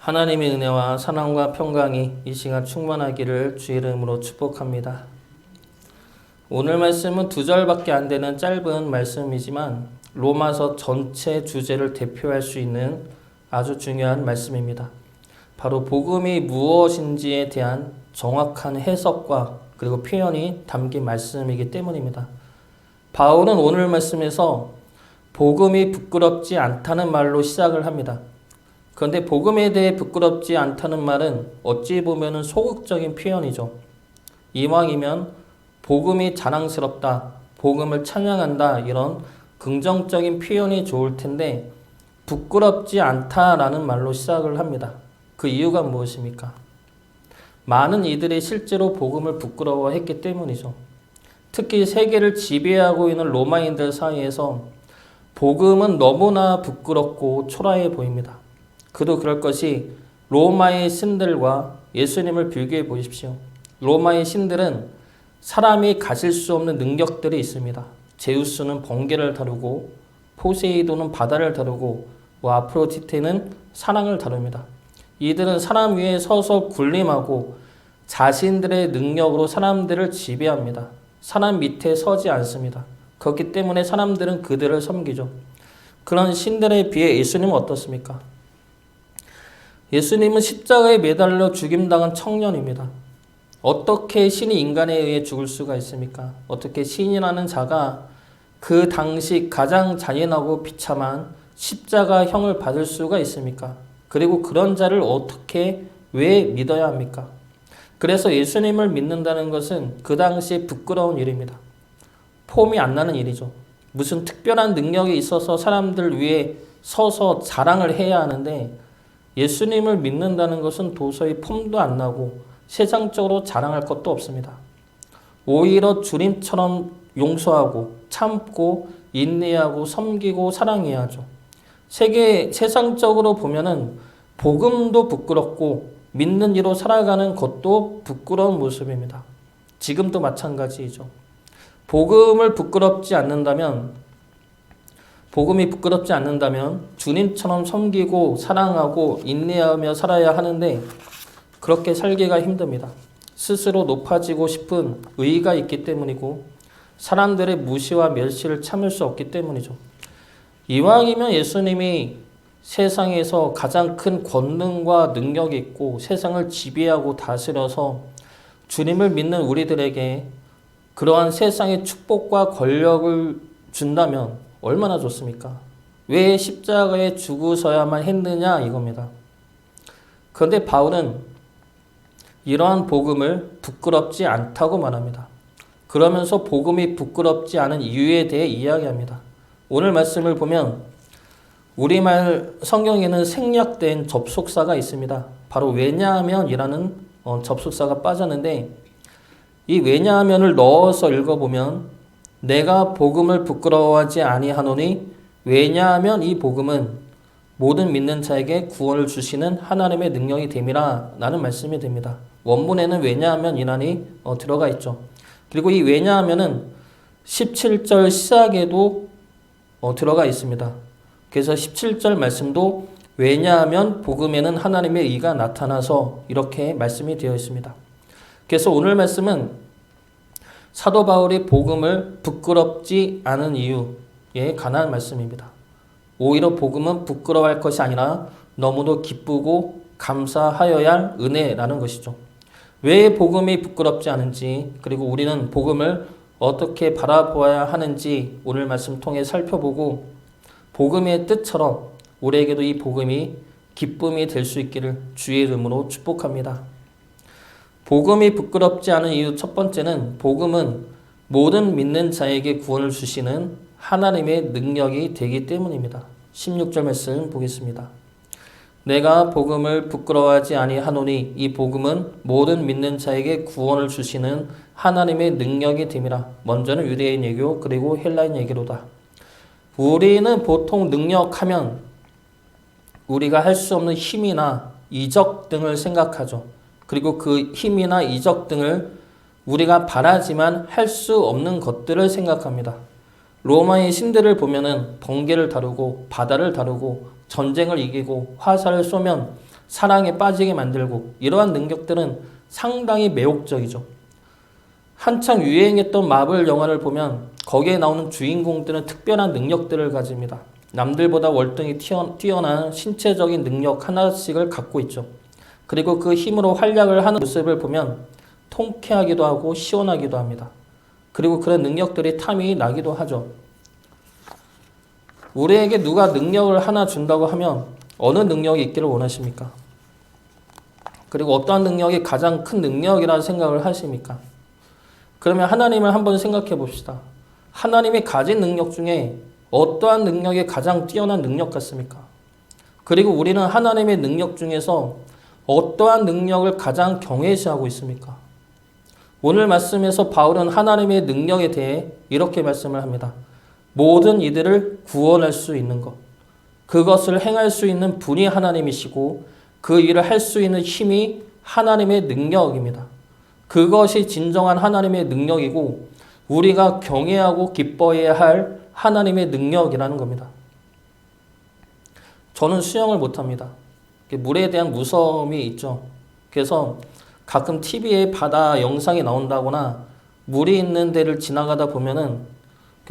하나님의 은혜와 사랑과 평강이 이 시간 충만하기를 주의 이름으로 축복합니다. 오늘 말씀은 2절밖에 안 되는 짧은 말씀이지만 로마서 전체 주제를 대표할 수 있는 아주 중요한 말씀입니다. 바로 복음이 무엇인지에 대한 정확한 해석과 그리고 표현이 담긴 말씀이기 때문입니다. 바울은 오늘 말씀에서 복음이 부끄럽지 않다는 말로 시작을 합니다. 그런데 복음에 대해 부끄럽지 않다는 말은 어찌 보면 소극적인 표현이죠. 이왕이면 복음이 자랑스럽다, 복음을 찬양한다 이런 긍정적인 표현이 좋을 텐데 부끄럽지 않다라는 말로 시작을 합니다. 그 이유가 무엇입니까? 많은 이들이 실제로 복음을 부끄러워했기 때문이죠. 특히 세계를 지배하고 있는 로마인들 사이에서 복음은 너무나 부끄럽고 초라해 보입니다. 그도 그럴 것이 로마의 신들과 예수님을 비교해 보십시오. 로마의 신들은 사람이 가질 수 없는 능력들이 있습니다. 제우스는 번개를 다루고 포세이돈은 바다를 다루고 아프로디테는 사랑을 다룹니다. 이들은 사람 위에 서서 군림하고 자신들의 능력으로 사람들을 지배합니다. 사람 밑에 서지 않습니다. 그렇기 때문에 사람들은 그들을 섬기죠. 그런 신들에 비해 예수님은 어떻습니까? 예수님은 십자가에 매달려 죽임당한 청년입니다. 어떻게 신이 인간에 의해 죽을 수가 있습니까? 어떻게 신이라는 자가 그 당시 가장 잔인하고 비참한 십자가형을 받을 수가 있습니까? 그리고 그런 자를 어떻게 왜 믿어야 합니까? 그래서 예수님을 믿는다는 것은 그 당시 부끄러운 일입니다. 폼이 안 나는 일이죠. 무슨 특별한 능력이 있어서 사람들 위에 서서 자랑을 해야 하는데 예수님을 믿는다는 것은 도저히 폼도 안 나고 세상적으로 자랑할 것도 없습니다. 오히려 주님처럼 용서하고 참고 인내하고 섬기고 사랑해야 하죠. 세상적으로 보면은 복음도 부끄럽고 믿는 이로 살아가는 것도 부끄러운 모습입니다. 지금도 마찬가지이죠. 복음이 부끄럽지 않는다면 주님처럼 섬기고 사랑하고 인내하며 살아야 하는데 그렇게 살기가 힘듭니다. 스스로 높아지고 싶은 의의가 있기 때문이고 사람들의 무시와 멸시를 참을 수 없기 때문이죠. 이왕이면 예수님이 세상에서 가장 큰 권능과 능력이 있고 세상을 지배하고 다스려서 주님을 믿는 우리들에게 그러한 세상의 축복과 권력을 준다면 얼마나 좋습니까? 왜 십자가에 죽으셔야만 했느냐 이겁니다. 그런데 바울은 이러한 복음을 부끄럽지 않다고 말합니다. 그러면서 복음이 부끄럽지 않은 이유에 대해 이야기합니다. 오늘 말씀을 보면 우리말 성경에는 생략된 접속사가 있습니다. 바로 왜냐하면이라는 접속사가 빠졌는데 이 왜냐하면을 넣어서 읽어보면 내가 복음을 부끄러워하지 아니하노니 왜냐하면 이 복음은 모든 믿는 자에게 구원을 주시는 하나님의 능력이 됨이라 라는 말씀이 됩니다. 원문에는 왜냐하면이라니 들어가 있죠. 그리고 이 왜냐하면은 17절 시작에도 들어가 있습니다. 그래서 17절 말씀도 왜냐하면 복음에는 하나님의 의가 나타나서 이렇게 말씀이 되어 있습니다. 그래서 오늘 말씀은 사도 바울이 복음을 부끄럽지 않은 이유에 관한 말씀입니다. 오히려 복음은 부끄러워할 것이 아니라 너무도 기쁘고 감사하여야 할 은혜라는 것이죠. 왜 복음이 부끄럽지 않은지 그리고 우리는 복음을 어떻게 바라보아야 하는지 오늘 말씀 통해 살펴보고 복음의 뜻처럼 우리에게도 이 복음이 기쁨이 될 수 있기를 주의 이름으로 축복합니다. 복음이 부끄럽지 않은 이유 첫 번째는 복음은 모든 믿는 자에게 구원을 주시는 하나님의 능력이 되기 때문입니다. 16절 말씀 보겠습니다. 내가 복음을 부끄러워하지 아니하노니 이 복음은 모든 믿는 자에게 구원을 주시는 하나님의 능력이 됨이라. 먼저는 유대인 예교 그리고 헬라인 예교로다. 우리는 보통 능력하면 우리가 할 수 없는 힘이나 이적 등을 생각하죠. 그리고 그 힘이나 이적 등을 우리가 바라지만 할 수 없는 것들을 생각합니다. 로마의 신들을 보면은 번개를 다루고 바다를 다루고 전쟁을 이기고 화살을 쏘면 사랑에 빠지게 만들고 이러한 능력들은 상당히 매혹적이죠. 한창 유행했던 마블 영화를 보면 거기에 나오는 주인공들은 특별한 능력들을 가집니다. 남들보다 월등히 뛰어난 신체적인 능력 하나씩을 갖고 있죠. 그리고 그 힘으로 활약을 하는 모습을 보면 통쾌하기도 하고 시원하기도 합니다. 그리고 그런 능력들이 탐이 나기도 하죠. 우리에게 누가 능력을 하나 준다고 하면 어느 능력이 있기를 원하십니까? 그리고 어떠한 능력이 가장 큰 능력이라는 생각을 하십니까? 그러면 하나님을 한번 생각해 봅시다. 하나님이 가진 능력 중에 어떠한 능력이 가장 뛰어난 능력 같습니까? 그리고 우리는 하나님의 능력 중에서 어떠한 능력을 가장 경외시하고 있습니까? 오늘 말씀에서 바울은 하나님의 능력에 대해 이렇게 말씀을 합니다. 모든 이들을 구원할 수 있는 것, 그것을 행할 수 있는 분이 하나님이시고 그 일을 할 수 있는 힘이 하나님의 능력입니다. 그것이 진정한 하나님의 능력이고 우리가 경외하고 기뻐해야 할 하나님의 능력이라는 겁니다. 저는 수영을 못합니다. 물에 대한 무서움이 있죠. 그래서 가끔 TV에 바다 영상이 나온다거나 물이 있는 데를 지나가다 보면은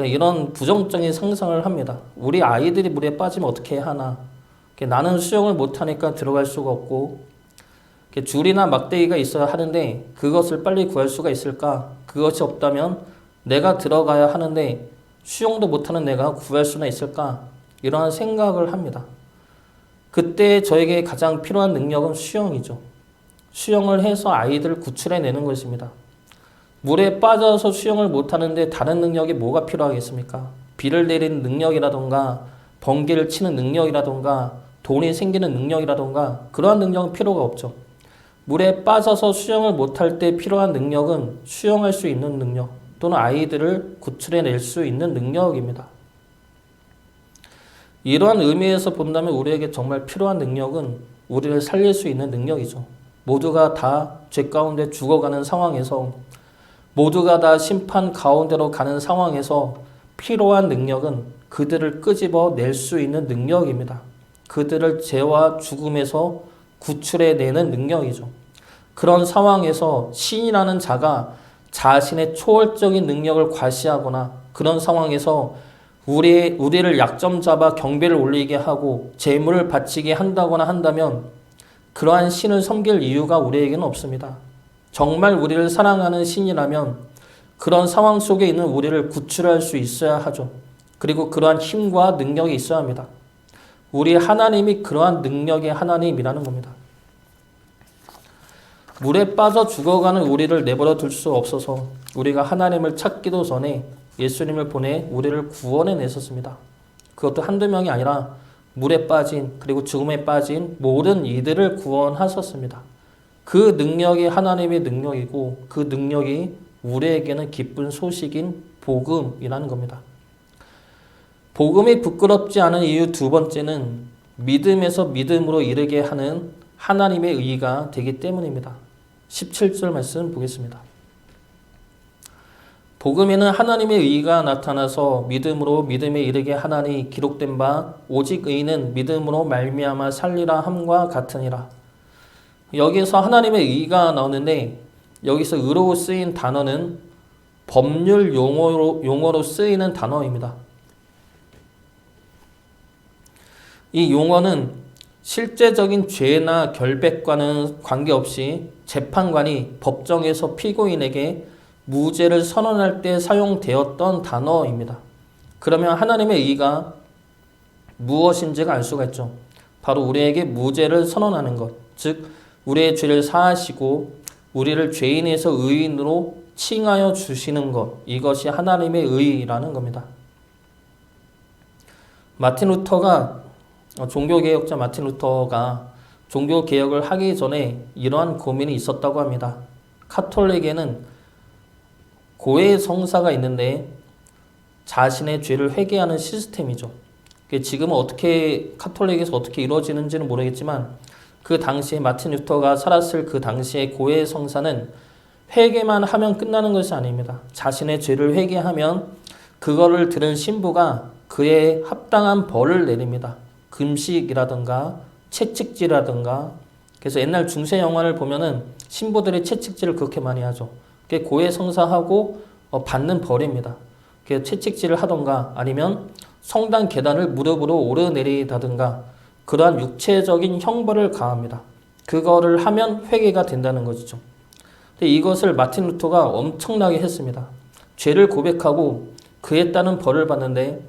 이런 부정적인 상상을 합니다. 우리 아이들이 물에 빠지면 어떻게 하나. 나는 수영을 못하니까 들어갈 수가 없고 줄이나 막대기가 있어야 하는데 그것을 빨리 구할 수가 있을까? 그것이 없다면 내가 들어가야 하는데 수영도 못하는 내가 구할 수나 있을까? 이러한 생각을 합니다. 그때 저에게 가장 필요한 능력은 수영이죠. 수영을 해서 아이들을 구출해내는 것입니다. 물에 빠져서 수영을 못하는데 다른 능력이 뭐가 필요하겠습니까? 비를 내리는 능력이라던가 번개를 치는 능력이라던가 돈이 생기는 능력이라던가 그러한 능력은 필요가 없죠. 물에 빠져서 수영을 못할 때 필요한 능력은 수영할 수 있는 능력 또는 아이들을 구출해낼 수 있는 능력입니다. 이러한 의미에서 본다면 우리에게 정말 필요한 능력은 우리를 살릴 수 있는 능력이죠. 모두가 다 죄 가운데 죽어가는 상황에서 모두가 다 심판 가운데로 가는 상황에서 필요한 능력은 그들을 끄집어 낼 수 있는 능력입니다. 그들을 죄와 죽음에서 구출해내는 능력이죠. 그런 상황에서 신이라는 자가 자신의 초월적인 능력을 과시하거나 그런 상황에서 우리를 약점 잡아 경배를 올리게 하고 재물을 바치게 한다거나 한다면 그러한 신을 섬길 이유가 우리에게는 없습니다. 정말 우리를 사랑하는 신이라면 그런 상황 속에 있는 우리를 구출할 수 있어야 하죠. 그리고 그러한 힘과 능력이 있어야 합니다. 우리 하나님이 그러한 능력의 하나님이라는 겁니다. 물에 빠져 죽어가는 우리를 내버려 둘 수 없어서 우리가 하나님을 찾기도 전에 예수님을 보내 우리를 구원해 내셨습니다. 그것도 한두 명이 아니라 물에 빠진 그리고 죽음에 빠진 모든 이들을 구원하셨습니다. 그 능력이 하나님의 능력이고 그 능력이 우리에게는 기쁜 소식인 복음이라는 겁니다. 복음이 부끄럽지 않은 이유 두 번째는 믿음에서 믿음으로 이르게 하는 하나님의 의가 되기 때문입니다. 17절 말씀 보겠습니다. 복음에는 하나님의 의가 나타나서 믿음으로 믿음에 이르게 하나니 기록된 바 오직 의는 믿음으로 말미암아 살리라 함과 같으니라. 여기서 하나님의 의가 나오는데 여기서 의로 쓰인 단어는 법률 용어로 쓰이는 단어입니다. 이 용어는 실제적인 죄나 결백과는 관계없이 재판관이 법정에서 피고인에게 무죄를 선언할 때 사용되었던 단어입니다. 그러면 하나님의 의가 무엇인지가 알 수가 있죠. 바로 우리에게 무죄를 선언하는 것, 즉 우리의 죄를 사하시고 우리를 죄인에서 의인으로 칭하여 주시는 것, 이것이 하나님의 의라는 겁니다. 종교개혁자 마틴 루터가 종교개혁을 하기 전에 이러한 고민이 있었다고 합니다. 카톨릭에는 고해 성사가 있는데 자신의 죄를 회개하는 시스템이죠. 지금은 카톨릭에서 어떻게 이루어지는지는 모르겠지만 그 당시에 마틴 루터가 살았을 그 당시에 고해 성사는 회개만 하면 끝나는 것이 아닙니다. 자신의 죄를 회개하면 그거를 들은 신부가 그에 합당한 벌을 내립니다. 금식이라든가 채찍질이라든가 그래서 옛날 중세 영화를 보면은 신부들이 채찍질을 그렇게 많이 하죠. 그게 고해성사하고 받는 벌입니다. 채찍질을 하던가 아니면 성당 계단을 무릎으로 오르내리다든가 그러한 육체적인 형벌을 가합니다. 그거를 하면 회개가 된다는 것이죠. 근데 이것을 마틴 루터가 엄청나게 했습니다. 죄를 고백하고 그에 따른 벌을 받는데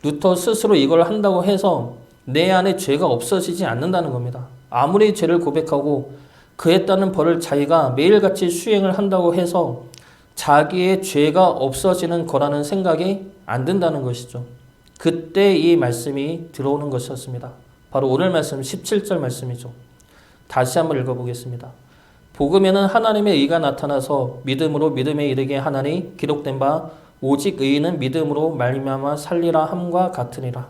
루터 스스로 이걸 한다고 해서 내 안에 죄가 없어지지 않는다는 겁니다. 아무리 죄를 고백하고 그에 따른 벌을 자기가 매일같이 수행을 한다고 해서 자기의 죄가 없어지는 거라는 생각이 안 든다는 것이죠. 그때 이 말씀이 들어오는 것이었습니다. 바로 오늘 말씀 17절 말씀이죠. 다시 한번 읽어보겠습니다. 복음에는 하나님의 의가 나타나서 믿음으로 믿음에 이르게 하나니 기록된 바 오직 의인은 믿음으로 말미암아 살리라 함과 같으니라.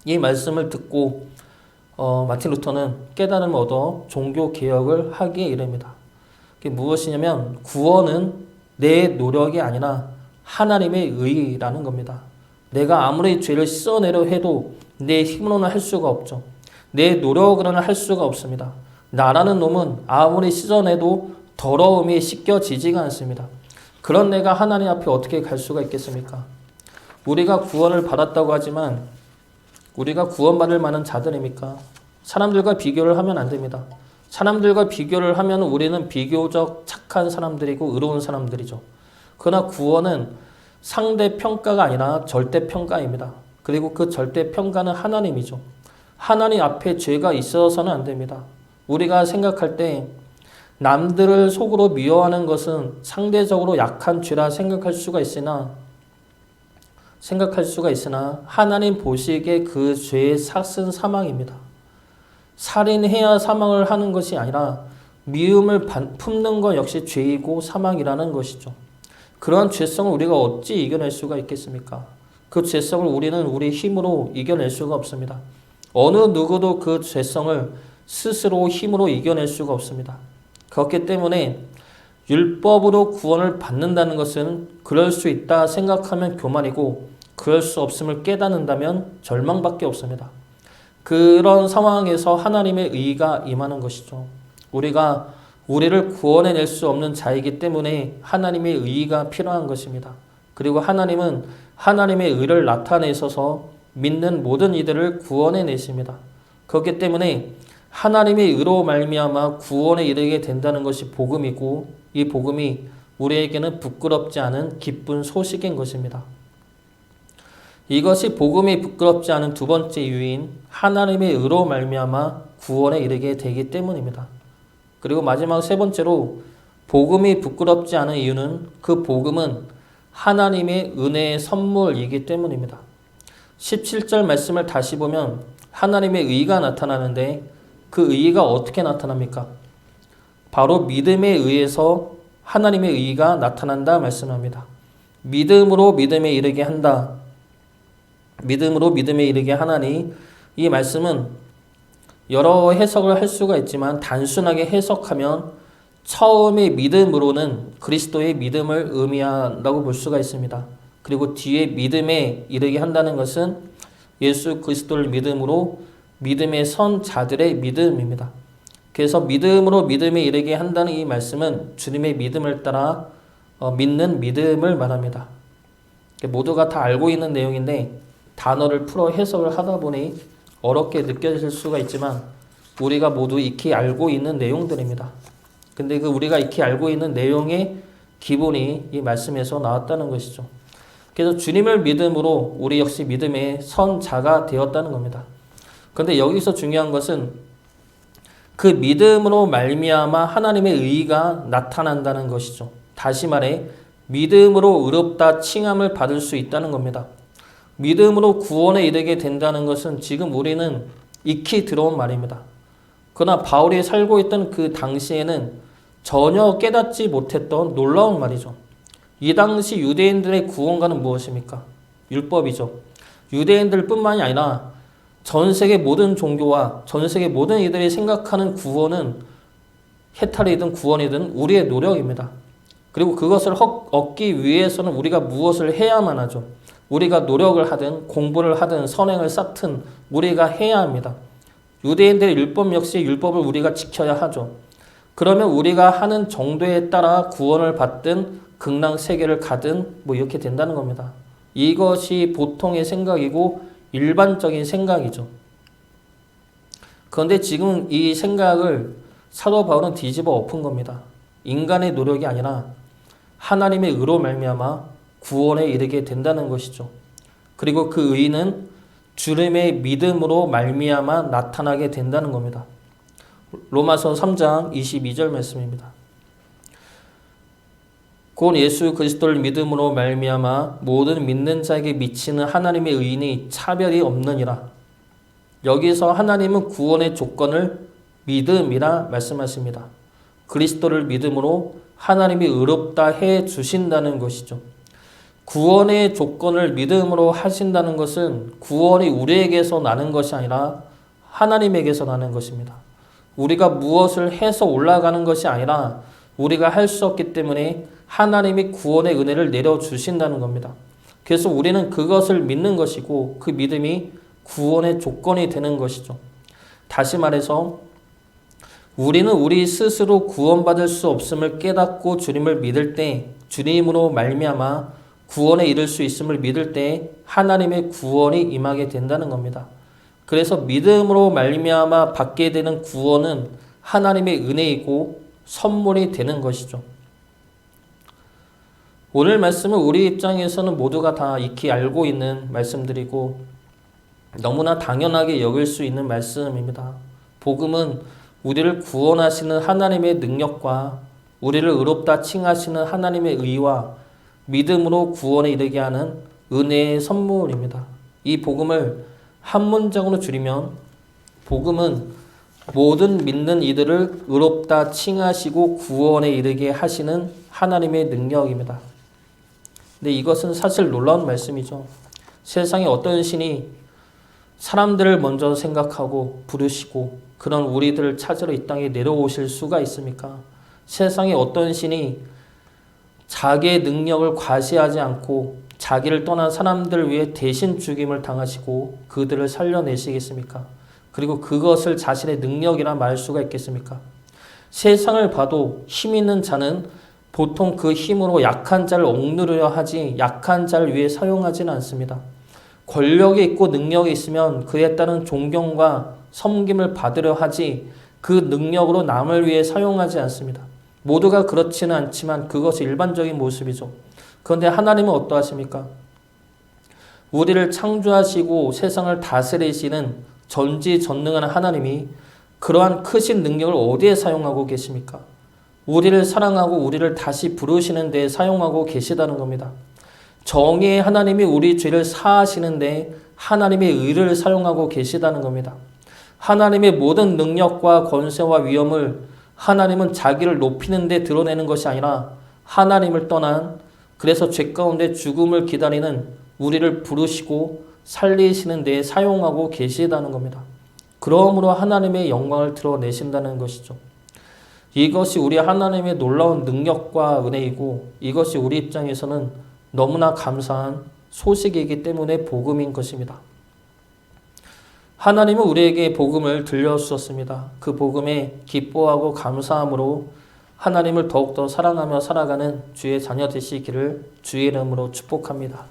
이 말씀을 듣고 마틴 루터는 깨달음을 얻어 종교 개혁을 하기에 이릅니다. 그게 무엇이냐면 구원은 내 노력이 아니라 하나님의 의라는 겁니다. 내가 아무리 죄를 씻어내려 해도 내 힘으로는 할 수가 없죠. 내 노력으로는 할 수가 없습니다. 나라는 놈은 아무리 씻어내도 더러움이 씻겨지지가 않습니다. 그런 내가 하나님 앞에 어떻게 갈 수가 있겠습니까? 우리가 구원을 받았다고 하지만 우리가 구원받을 만한 자들입니까? 사람들과 비교를 하면 안 됩니다. 사람들과 비교를 하면 우리는 비교적 착한 사람들이고 의로운 사람들이죠. 그러나 구원은 상대평가가 아니라 절대평가입니다. 그리고 그 절대평가는 하나님이죠. 하나님 앞에 죄가 있어서는 안 됩니다. 우리가 생각할 때 남들을 속으로 미워하는 것은 상대적으로 약한 죄라 생각할 수가 있으나 하나님 보시기에 그 죄의 삭은 사망입니다. 살인해야 사망을 하는 것이 아니라 미움을 품는 것 역시 죄이고 사망이라는 것이죠. 그러한 죄성을 우리가 어찌 이겨낼 수가 있겠습니까? 그 죄성을 우리는 우리 힘으로 이겨낼 수가 없습니다. 어느 누구도 그 죄성을 스스로 힘으로 이겨낼 수가 없습니다. 그렇기 때문에 율법으로 구원을 받는다는 것은 그럴 수 있다 생각하면 교만이고 그럴 수 없음을 깨닫는다면 절망밖에 없습니다. 그런 상황에서 하나님의 의가 임하는 것이죠. 우리가 우리를 구원해낼 수 없는 자이기 때문에 하나님의 의가 필요한 것입니다. 그리고 하나님은 하나님의 의를 나타내셔서 믿는 모든 이들을 구원해내십니다. 그렇기 때문에 하나님의 의로 말미암아 구원에 이르게 된다는 것이 복음이고 이 복음이 우리에게는 부끄럽지 않은 기쁜 소식인 것입니다. 이것이 복음이 부끄럽지 않은 두 번째 이유인 하나님의 의로 말미암아 구원에 이르게 되기 때문입니다. 그리고 마지막 세 번째로 복음이 부끄럽지 않은 이유는 그 복음은 하나님의 은혜의 선물이기 때문입니다. 17절 말씀을 다시 보면 하나님의 의가 나타나는데 그 의가 어떻게 나타납니까? 바로 믿음에 의해서 하나님의 의가 나타난다 말씀합니다. 믿음으로 믿음에 이르게 한다. 믿음으로 믿음에 이르게 하나니 이 말씀은 여러 해석을 할 수가 있지만 단순하게 해석하면 처음의 믿음으로는 그리스도의 믿음을 의미한다고 볼 수가 있습니다. 그리고 뒤에 믿음에 이르게 한다는 것은 예수 그리스도를 믿음으로 믿음에 선 자들의 믿음입니다. 그래서 믿음으로 믿음에 이르게 한다는 이 말씀은 주님의 믿음을 따라 믿는 믿음을 말합니다. 모두가 다 알고 있는 내용인데 단어를 풀어 해석을 하다 보니 어렵게 느껴질 수가 있지만 우리가 모두 익히 알고 있는 내용들입니다. 근데 그 우리가 익히 알고 있는 내용의 기본이 이 말씀에서 나왔다는 것이죠. 그래서 주님을 믿음으로 우리 역시 믿음의 선 자가 되었다는 겁니다. 그런데 여기서 중요한 것은 그 믿음으로 말미암아 하나님의 의가 나타난다는 것이죠. 다시 말해 믿음으로 의롭다 칭함을 받을 수 있다는 겁니다. 믿음으로 구원에 이르게 된다는 것은 지금 우리는 익히 들어온 말입니다. 그러나 바울이 살고 있던 그 당시에는 전혀 깨닫지 못했던 놀라운 말이죠. 이 당시 유대인들의 구원과는 무엇입니까? 율법이죠. 유대인들뿐만이 아니라 전 세계 모든 종교와 전 세계 모든 이들이 생각하는 구원은 해탈이든 구원이든 우리의 노력입니다. 그리고 그것을 얻기 위해서는 우리가 무엇을 해야만 하죠. 우리가 노력을 하든 공부를 하든 선행을 쌓든 우리가 해야 합니다. 유대인들의 율법 역시 율법을 우리가 지켜야 하죠. 그러면 우리가 하는 정도에 따라 구원을 받든 극락 세계를 가든 뭐 이렇게 된다는 겁니다. 이것이 보통의 생각이고 일반적인 생각이죠. 그런데 지금 이 생각을 사도 바울은 뒤집어 엎은 겁니다. 인간의 노력이 아니라 하나님의 의로 말미암아 구원에 이르게 된다는 것이죠. 그리고 그 의는 주님의 믿음으로 말미암아 나타나게 된다는 겁니다. 로마서 3장 22절 말씀입니다. 곧 예수 그리스도를 믿음으로 말미암아 모든 믿는 자에게 미치는 하나님의 의인이 차별이 없느니라. 여기서 하나님은 구원의 조건을 믿음이라 말씀하십니다. 그리스도를 믿음으로 하나님이 의롭다 해 주신다는 것이죠. 구원의 조건을 믿음으로 하신다는 것은 구원이 우리에게서 나는 것이 아니라 하나님에게서 나는 것입니다. 우리가 무엇을 해서 올라가는 것이 아니라 우리가 할 수 없기 때문에 하나님이 구원의 은혜를 내려주신다는 겁니다. 그래서 우리는 그것을 믿는 것이고 그 믿음이 구원의 조건이 되는 것이죠. 다시 말해서 우리는 우리 스스로 구원받을 수 없음을 깨닫고 주님을 믿을 때 주님으로 말미암아 구원에 이를 수 있음을 믿을 때 하나님의 구원이 임하게 된다는 겁니다. 그래서 믿음으로 말미암아 받게 되는 구원은 하나님의 은혜이고 선물이 되는 것이죠. 오늘 말씀은 우리 입장에서는 모두가 다 익히 알고 있는 말씀들이고 너무나 당연하게 여길 수 있는 말씀입니다. 복음은 우리를 구원하시는 하나님의 능력과 우리를 의롭다 칭하시는 하나님의 의와 믿음으로 구원에 이르게 하는 은혜의 선물입니다. 이 복음을 한 문장으로 줄이면 복음은 모든 믿는 이들을 의롭다 칭하시고 구원에 이르게 하시는 하나님의 능력입니다. 근데 이것은 사실 놀라운 말씀이죠. 세상에 어떤 신이 사람들을 먼저 생각하고 부르시고 그런 우리들을 찾으러 이 땅에 내려오실 수가 있습니까? 세상에 어떤 신이 자기의 능력을 과시하지 않고 자기를 떠난 사람들을 위해 대신 죽임을 당하시고 그들을 살려내시겠습니까? 그리고 그것을 자신의 능력이라 말 수가 있겠습니까? 세상을 봐도 힘 있는 자는 보통 그 힘으로 약한 자를 억누르려 하지 약한 자를 위해 사용하지는 않습니다. 권력이 있고 능력이 있으면 그에 따른 존경과 섬김을 받으려 하지 그 능력으로 남을 위해 사용하지 않습니다. 모두가 그렇지는 않지만 그것이 일반적인 모습이죠. 그런데 하나님은 어떠하십니까? 우리를 창조하시고 세상을 다스리시는 전지전능한 하나님이 그러한 크신 능력을 어디에 사용하고 계십니까? 우리를 사랑하고 우리를 다시 부르시는 데 사용하고 계시다는 겁니다. 정의의 하나님이 우리 죄를 사하시는데 하나님의 의를 사용하고 계시다는 겁니다. 하나님의 모든 능력과 권세와 위엄을 하나님은 자기를 높이는 데 드러내는 것이 아니라 하나님을 떠난 그래서 죄 가운데 죽음을 기다리는 우리를 부르시고 살리시는 데 사용하고 계시다는 겁니다. 그러므로 하나님의 영광을 드러내신다는 것이죠. 이것이 우리 하나님의 놀라운 능력과 은혜이고 이것이 우리 입장에서는 너무나 감사한 소식이기 때문에 복음인 것입니다. 하나님은 우리에게 복음을 들려주셨습니다. 그 복음에 기뻐하고 감사함으로 하나님을 더욱더 사랑하며 살아가는 주의 자녀 되시기를 주의 이름으로 축복합니다.